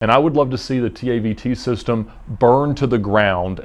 And I would love to see the TAVT system burn to the ground.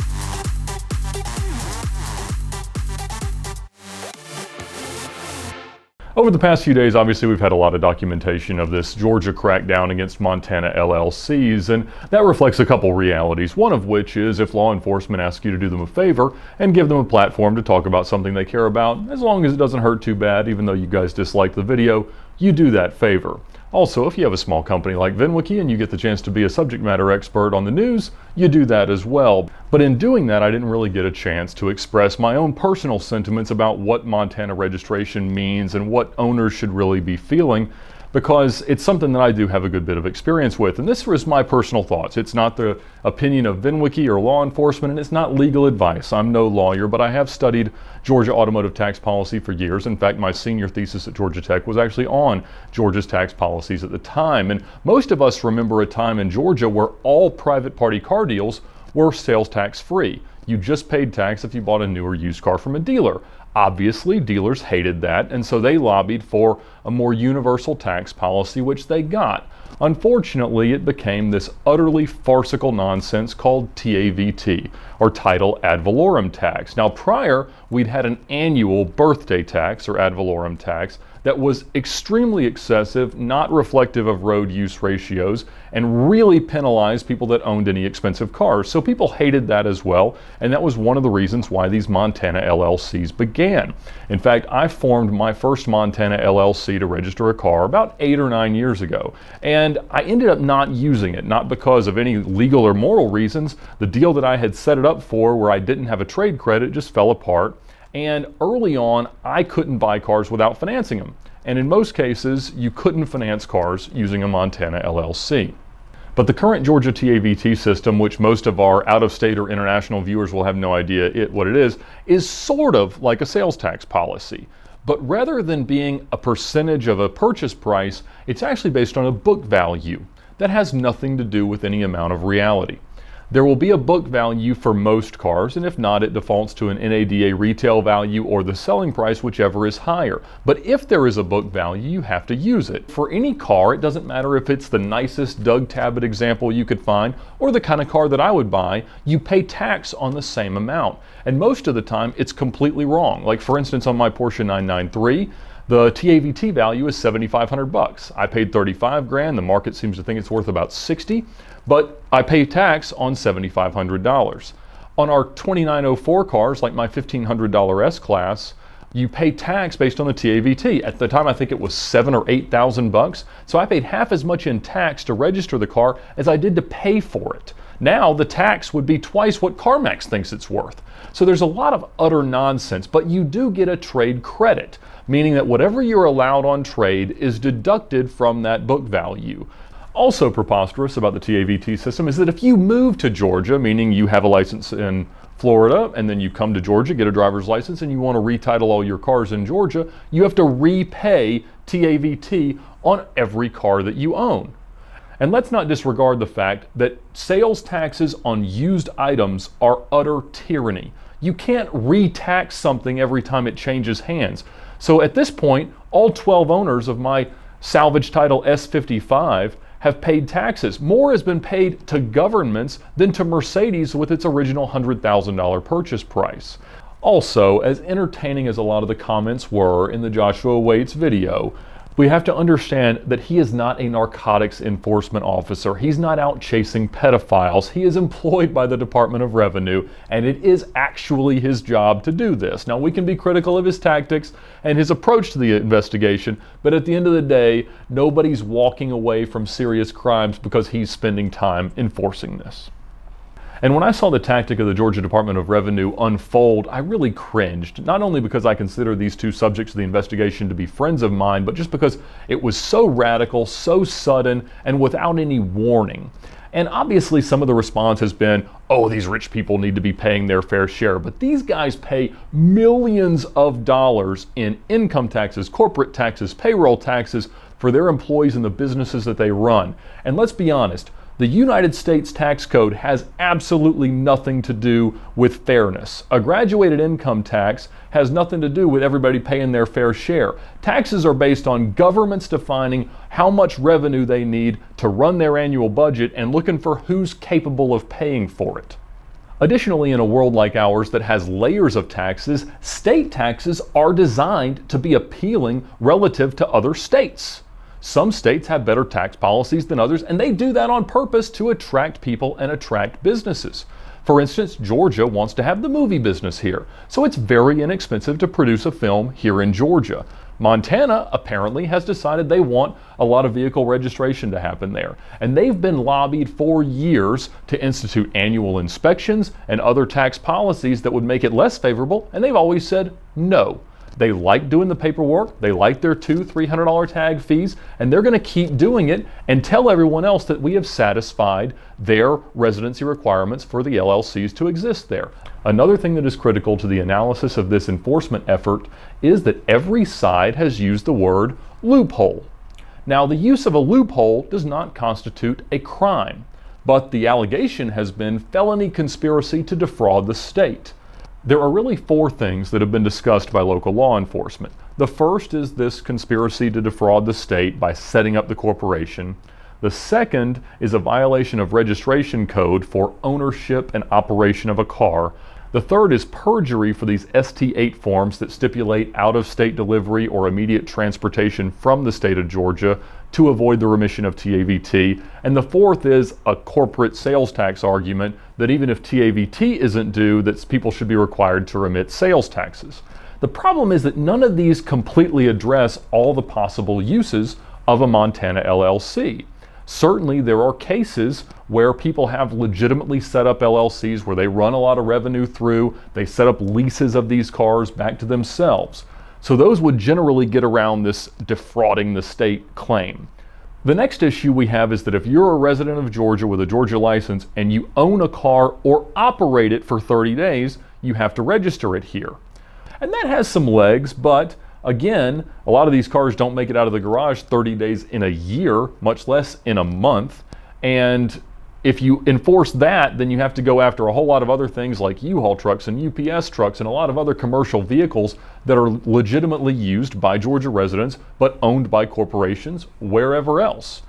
Over the past few days, obviously, we've had a lot of documentation of this Georgia crackdown against Montana LLCs, and that reflects a couple realities, one of which is if law enforcement asks you to do them a favor and give them a platform to talk about something they care about, as long as it doesn't hurt too bad, even though you guys dislike the video, you do that favor. Also, if you have a small company like VINwiki and you get the chance to be a subject matter expert on the news, you do that as well. But in doing that, I didn't really get a chance to express my own personal sentiments about what Montana registration means and what owners should really be feeling, because it's something that I do have a good bit of experience with. And this was my personal thoughts. It's not the opinion of VINwiki or law enforcement, and it's not legal advice. I'm no lawyer, but I have studied Georgia automotive tax policy for years. In fact, my senior thesis at Georgia Tech was actually on Georgia's tax policies at the time. And most of us remember a time in Georgia where all private party car deals were sales tax free. You just paid tax if you bought a new or used car from a dealer. Obviously, dealers hated that, and so they lobbied for a more universal tax policy, which they got. Unfortunately, it became this utterly farcical nonsense called TAVT, or Title Ad Valorem Tax. Now, prior, we'd had an annual birthday tax, or ad valorem tax, that was extremely excessive, not reflective of road use ratios, and really penalized people that owned any expensive cars. So people hated that as well, and that was one of the reasons why these Montana LLCs began. In fact, I formed my first Montana LLC to register a car about 8 or 9 years ago, and I ended up not using it, not because of any legal or moral reasons. The deal that I had set it up for, where I didn't have a trade credit, just fell apart. And early on, I couldn't buy cars without financing them. And in most cases, you couldn't finance cars using a Montana LLC. But the current Georgia TAVT system, which most of our out-of-state or international viewers will have no idea what it is sort of like a sales tax policy. But rather than being a percentage of a purchase price, it's actually based on a book value. That has nothing to do with any amount of reality. There will be a book value for most cars, and if not, it defaults to an NADA retail value or the selling price, whichever is higher. But if there is a book value, you have to use it. For any car, it doesn't matter if it's the nicest Doug Tabbitt example you could find or the kind of car that I would buy, you pay tax on the same amount. And most of the time, it's completely wrong. Like for instance, on my Porsche 993, the TAVT value is $7,500. I paid 35 grand. The market seems to think it's worth about 60, but I pay tax on $7,500. On our 2904 cars, like my $1,500 S-Class, you pay tax based on the TAVT. At the time, I think it was $7,000 or $8,000. So I paid half as much in tax to register the car as I did to pay for it. Now the tax would be twice what CarMax thinks it's worth. So there's a lot of utter nonsense, but you do get a trade credit, meaning that whatever you're allowed on trade is deducted from that book value. Also preposterous about the TAVT system is that if you move to Georgia, meaning you have a license in Florida and then you come to Georgia, get a driver's license, and you want to retitle all your cars in Georgia, you have to repay TAVT on every car that you own. And let's not disregard the fact that sales taxes on used items are utter tyranny. You can't re-tax something every time it changes hands. So at this point, all 12 owners of my salvage title S55 have paid taxes. More has been paid to governments than to Mercedes with its original $100,000 purchase price. Also, as entertaining as a lot of the comments were in the Joshua Waits video, we have to understand that he is not a narcotics enforcement officer. He's not out chasing pedophiles. He is employed by the Department of Revenue, and it is actually his job to do this. Now, we can be critical of his tactics and his approach to the investigation, but at the end of the day, nobody's walking away from serious crimes because he's spending time enforcing this. And when I saw the tactic of the Georgia Department of Revenue unfold, I really cringed, not only because I consider these two subjects of the investigation to be friends of mine, but just because it was so radical, so sudden, and without any warning. And obviously some of the response has been, oh, these rich people need to be paying their fair share. But these guys pay millions of dollars in income taxes, corporate taxes, payroll taxes for their employees and the businesses that they run. And let's be honest, The United States tax code has absolutely nothing to do with fairness. A graduated income tax has nothing to do with everybody paying their fair share. Taxes are based on governments defining how much revenue they need to run their annual budget and looking for who's capable of paying for it. Additionally, in a world like ours that has layers of taxes, state taxes are designed to be appealing relative to other states. Some states have better tax policies than others, and they do that on purpose to attract people and attract businesses. For instance, Georgia wants to have the movie business here, so it's very inexpensive to produce a film here in Georgia. Montana apparently has decided they want a lot of vehicle registration to happen there, and they've been lobbied for years to institute annual inspections and other tax policies that would make it less favorable, and they've always said no. They like doing the paperwork, they like their $200-300 tag fees, and they're going to keep doing it and tell everyone else that we have satisfied their residency requirements for the LLCs to exist there. Another thing that is critical to the analysis of this enforcement effort is that every side has used the word loophole. Now, the use of a loophole does not constitute a crime, but the allegation has been felony conspiracy to defraud the state. There are really four things that have been discussed by local law enforcement. The first is this conspiracy to defraud the state by setting up the corporation. The second is a violation of registration code for ownership and operation of a car. The third is perjury for these ST-8 forms that stipulate out-of-state delivery or immediate transportation from the state of Georgia to avoid the remission of TAVT. And the fourth is a corporate sales tax argument that even if TAVT isn't due, that people should be required to remit sales taxes. The problem is that none of these completely address all the possible uses of a Montana LLC. Certainly there are cases where people have legitimately set up LLCs where they run a lot of revenue through, they set up leases of these cars back to themselves. So those would generally get around this defrauding the state claim. The next issue we have is that if you're a resident of Georgia with a Georgia license and you own a car or operate it for 30 days, you have to register it here. And that has some legs, but again, a lot of these cars don't make it out of the garage 30 days in a year, much less in a month. And if you enforce that, then you have to go after a whole lot of other things like U-Haul trucks and UPS trucks and a lot of other commercial vehicles that are legitimately used by Georgia residents but owned by corporations wherever else.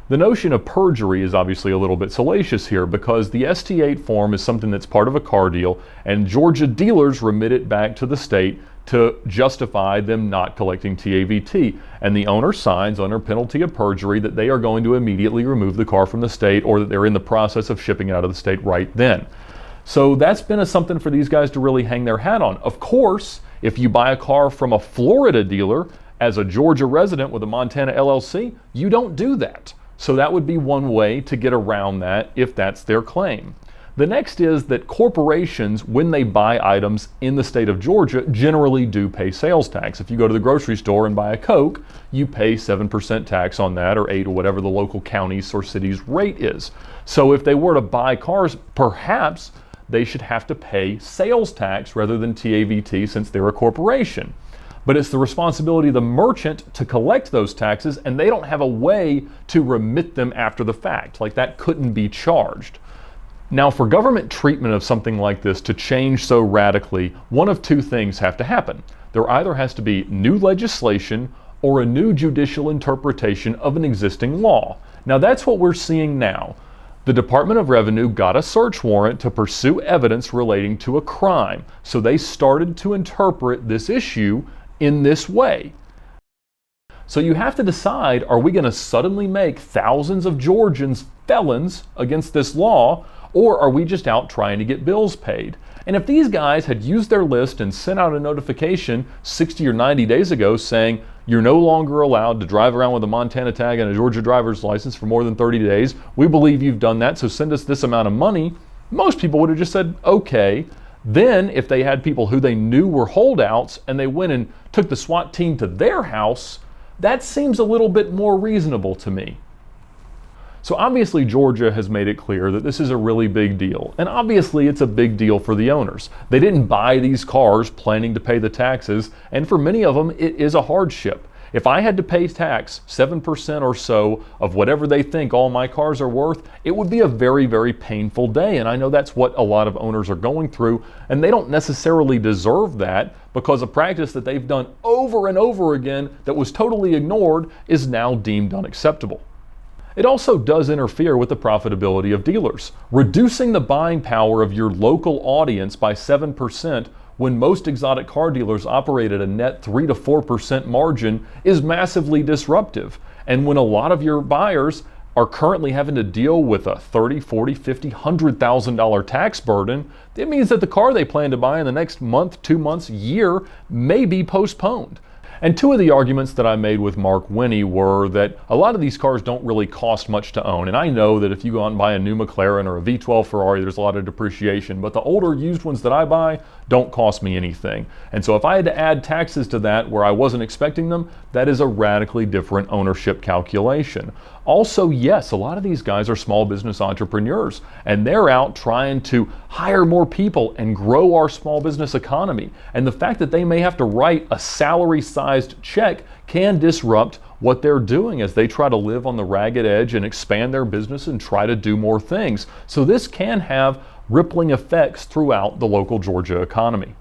The notion of perjury is obviously a little bit salacious here because the ST-8 form is something that's part of a car deal, and Georgia dealers remit it back to the state to justify them not collecting TAVT. And the owner signs under penalty of perjury that they are going to immediately remove the car from the state or that they're in the process of shipping it out of the state right then. So that's been something for these guys to really hang their hat on. Of course, if you buy a car from a Florida dealer as a Georgia resident with a Montana LLC, you don't do that. So that would be one way to get around that if that's their claim. The next is that corporations, when they buy items in the state of Georgia, generally do pay sales tax. If you go to the grocery store and buy a Coke, you pay 7% tax on that, or 8%, or whatever the local county's or city's rate is. So if they were to buy cars, perhaps they should have to pay sales tax rather than TAVT since they're a corporation. But it's the responsibility of the merchant to collect those taxes, and they don't have a way to remit them after the fact. Like, that couldn't be charged. Now, for government treatment of something like this to change so radically, one of two things have to happen. There either has to be new legislation or a new judicial interpretation of an existing law. Now, that's what we're seeing now. The Department of Revenue got a search warrant to pursue evidence relating to a crime, so they started to interpret this issue in this way. So you have to decide, are we going to suddenly make thousands of Georgians felons against this law, or are we just out trying to get bills paid? And if these guys had used their list and sent out a notification 60 or 90 days ago saying, you're no longer allowed to drive around with a Montana tag and a Georgia driver's license for more than 30 days, we believe you've done that, so send us this amount of money, most people would have just said, okay. Then, if they had people who they knew were holdouts and they went and took the SWAT team to their house, that seems a little bit more reasonable to me. So obviously Georgia has made it clear that this is a really big deal. And obviously it's a big deal for the owners. They didn't buy these cars planning to pay the taxes, and for many of them it is a hardship. If I had to pay tax 7% or so of whatever they think all my cars are worth, it would be a very, very painful day. And I know that's what a lot of owners are going through, and they don't necessarily deserve that, because a practice that they've done over and over again that was totally ignored is now deemed unacceptable. It also does interfere with the profitability of dealers. Reducing the buying power of your local audience by 7% when most exotic car dealers operate at a net 3 to 4% margin is massively disruptive. And when a lot of your buyers are currently having to deal with a $30,000, $40,000, $50,000, $100,000 tax burden, it means that the car they plan to buy in the next month, 2 months, year may be postponed. And two of the arguments that I made with Mark Winnie were that a lot of these cars don't really cost much to own. And I know that if you go out and buy a new McLaren or a V12 Ferrari, there's a lot of depreciation, but the older used ones that I buy don't cost me anything. And so if I had to add taxes to that where I wasn't expecting them, that is a radically different ownership calculation. Also, yes, a lot of these guys are small business entrepreneurs, and they're out trying to hire more people and grow our small business economy. And the fact that they may have to write a salary-sized check can disrupt what they're doing as they try to live on the ragged edge and expand their business and try to do more things. So this can have rippling effects throughout the local Georgia economy.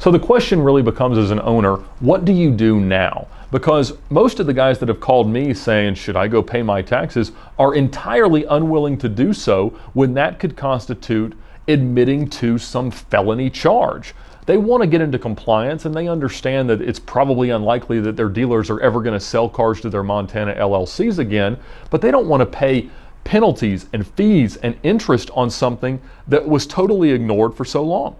So the question really becomes, as an owner, what do you do now? Because most of the guys that have called me saying, should I go pay my taxes, are entirely unwilling to do so when that could constitute admitting to some felony charge. They want to get into compliance, and they understand that it's probably unlikely that their dealers are ever going to sell cars to their Montana LLCs again, but they don't want to pay penalties and fees and interest on something that was totally ignored for so long.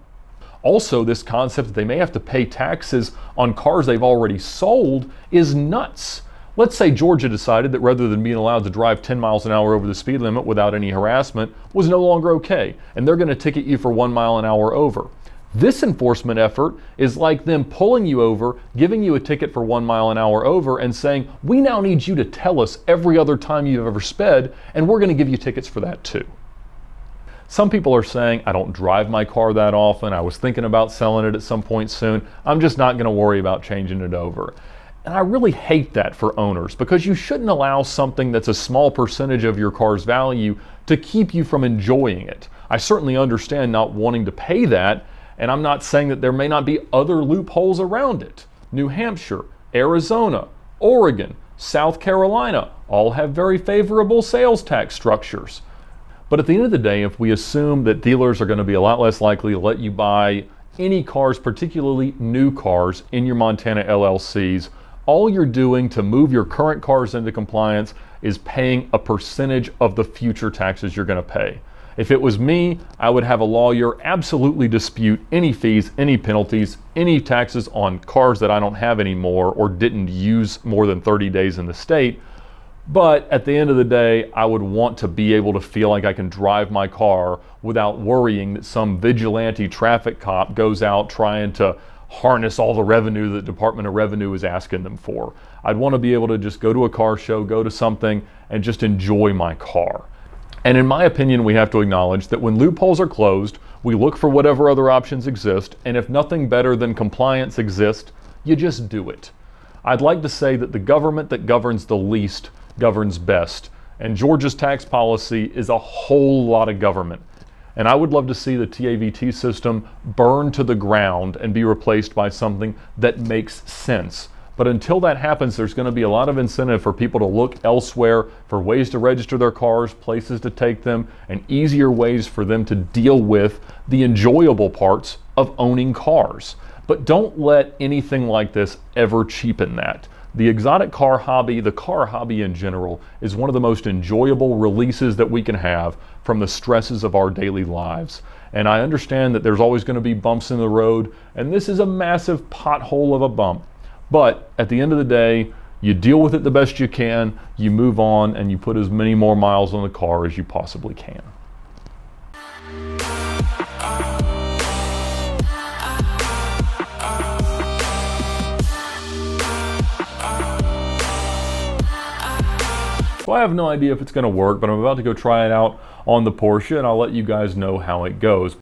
Also, this concept that they may have to pay taxes on cars they've already sold is nuts. Let's say Georgia decided that rather than being allowed to drive 10 miles an hour over the speed limit without any harassment was no longer okay, and they're going to ticket you for 1 mile an hour over. This enforcement effort is like them pulling you over, giving you a ticket for 1 mile an hour over, and saying, we now need you to tell us every other time you've ever sped, and we're going to give you tickets for that too. Some people are saying, I don't drive my car that often. I was thinking about selling it at some point soon. I'm just not going to worry about changing it over. And I really hate that for owners, because you shouldn't allow something that's a small percentage of your car's value to keep you from enjoying it. I certainly understand not wanting to pay that, and I'm not saying that there may not be other loopholes around it. New Hampshire, Arizona, Oregon, South Carolina all have very favorable sales tax structures. But at the end of the day, if we assume that dealers are going to be a lot less likely to let you buy any cars, particularly new cars, in your Montana LLCs, all you're doing to move your current cars into compliance is paying a percentage of the future taxes you're going to pay. If it was me, I would have a lawyer absolutely dispute any fees, any penalties, any taxes on cars that I don't have anymore or didn't use more than 30 days in the state. But at the end of the day, I would want to be able to feel like I can drive my car without worrying that some vigilante traffic cop goes out trying to harness all the revenue that the Department of Revenue is asking them for. I'd want to be able to just go to a car show, go to something, and just enjoy my car. And in my opinion, we have to acknowledge that when loopholes are closed, we look for whatever other options exist, and if nothing better than compliance exists, you just do it. I'd like to say that the government that governs the least governs best, and Georgia's tax policy is a whole lot of government. And I would love to see the TAVT system burn to the ground and be replaced by something that makes sense. But until that happens, there's going to be a lot of incentive for people to look elsewhere for ways to register their cars, places to take them, and easier ways for them to deal with the enjoyable parts of owning cars. But don't let anything like this ever cheapen that. The exotic car hobby, the car hobby in general, is one of the most enjoyable releases that we can have from the stresses of our daily lives. And I understand that there's always going to be bumps in the road, and this is a massive pothole of a bump. But at the end of the day, you deal with it the best you can, you move on, and you put as many more miles on the car as you possibly can. So I have no idea if it's going to work, but I'm about to go try it out on the Porsche, and I'll let you guys know how it goes.